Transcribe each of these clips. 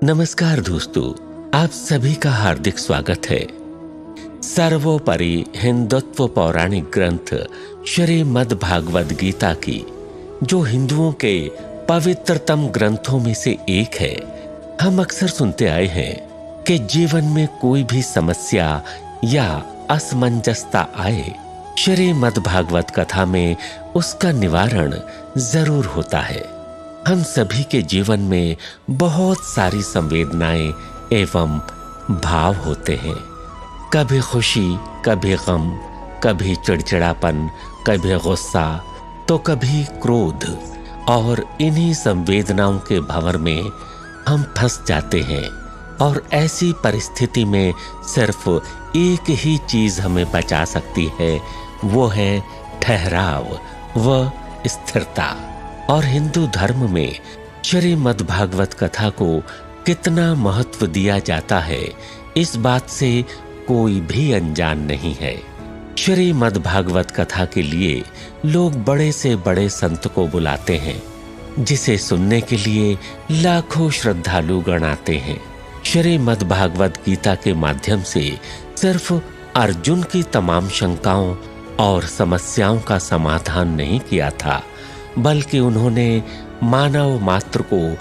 नमस्कार दोस्तों, आप सभी का हार्दिक स्वागत है। सर्वोपरि हिंदुत्व पौराणिक ग्रंथ श्रीमद् भागवत गीता की, जो हिंदुओं के पवित्रतम ग्रंथों में से एक है। हम अक्सर सुनते आए हैं कि जीवन में कोई भी समस्या या असमंजसता आए, श्रीमद् भागवत कथा में उसका निवारण जरूर होता है। हम सभी के जीवन में बहुत सारी संवेदनाएं एवं भाव होते हैं। कभी खुशी, कभी गम, कभी चिड़चिड़ापन, कभी गुस्सा, तो कभी क्रोध। और इन्हीं संवेदनाओं के भंवर में हम फंस जाते हैं। और ऐसी परिस्थिति में सिर्फ एक ही चीज हमें बचा सकती है, वो है ठहराव व स्थिरता। और हिंदू धर्म में श्रीमद् भागवत कथा को कितना महत्व दिया जाता है, इस बात से कोई भी अनजान नहीं है। श्रीमद् भागवत कथा के लिए लोग बड़े से बड़े संत को बुलाते हैं, जिसे सुनने के लिए लाखों श्रद्धालु गण आते हैं। श्रीमद् भागवत गीता के माध्यम से सिर्फ अर्जुन की तमाम शंकाओं और समस्याओं का समाधान नहीं किया था, बल्कि उन्होंने मानव मात्र को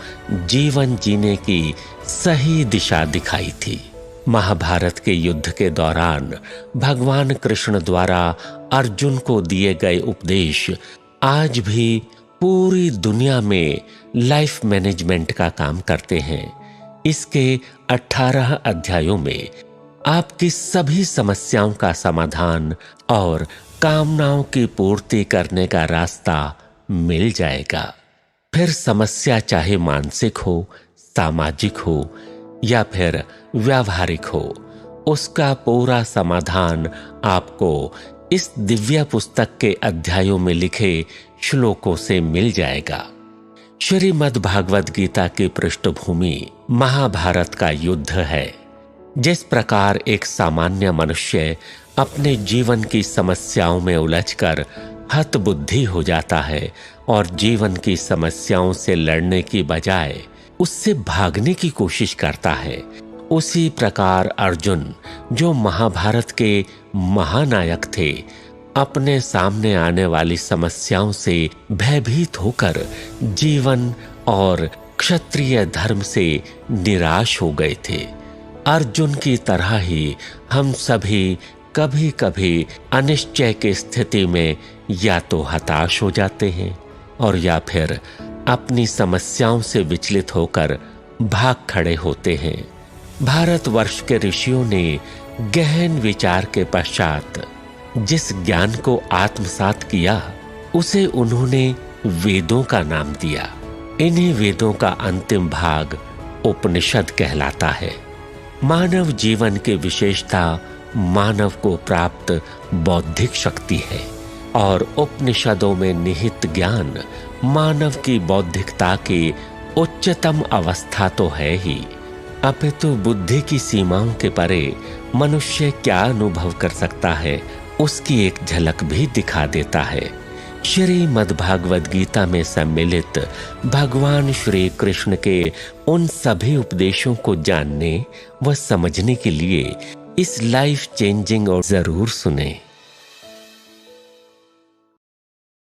जीवन जीने की सही दिशा दिखाई थी। महाभारत के युद्ध के दौरान भगवान कृष्ण द्वारा अर्जुन को दिए गए उपदेश आज भी पूरी दुनिया में लाइफ मैनेजमेंट का काम करते हैं। इसके 18 अध्यायों में आपकी सभी समस्याओं का समाधान और कामनाओं की पूर्ति करने का रास्ता मिल जाएगा। फिर समस्या चाहे मानसिक हो, सामाजिक हो या फिर व्यावहारिक हो, उसका पूरा समाधान आपको इस दिव्य पुस्तक के अध्यायों में लिखे श्लोकों से मिल जाएगा। श्रीमद् भागवत गीता की पृष्ठभूमि महाभारत का युद्ध है। जिस प्रकार एक सामान्य मनुष्य अपने जीवन की समस्याओं में उलझकर हतबुद्धि हो जाता है और जीवन की समस्याओं से लड़ने की बजाय उससे भागने की कोशिश करता है, उसी प्रकार अर्जुन, जो महाभारत के महानायक थे, अपने सामने आने वाली समस्याओं से भयभीत होकर जीवन और क्षत्रिय धर्म से निराश हो गए थे। अर्जुन की तरह ही हम सभी कभी कभी अनिश्चय की स्थिति में या तो हताश हो जाते हैं और या फिर अपनी समस्याओं से विचलित होकर भाग खड़े होते हैं। भारतवर्ष के ऋषियों ने गहन विचार के पश्चात जिस ज्ञान को आत्मसात किया, उसे उन्होंने वेदों का नाम दिया। इन्हीं वेदों का अंतिम भाग उपनिषद कहलाता है। मानव जीवन की विशेषता मानव को प्राप्त बौद्धिक शक्ति है और उपनिषदों में निहित ज्ञान मानव की बौद्धिकता की उच्चतम अवस्था तो है ही, अपितु बुद्धि की सीमाओं के परे मनुष्य क्या अनुभव कर सकता है, उसकी एक झलक भी दिखा देता है। श्रीमद् भागवत गीता में सम्मिलित भगवान श्री कृष्ण के उन सभी उपदेशों को जानने व समझने के लिए इस लाइफ चेंजिंग और जरूर सुने।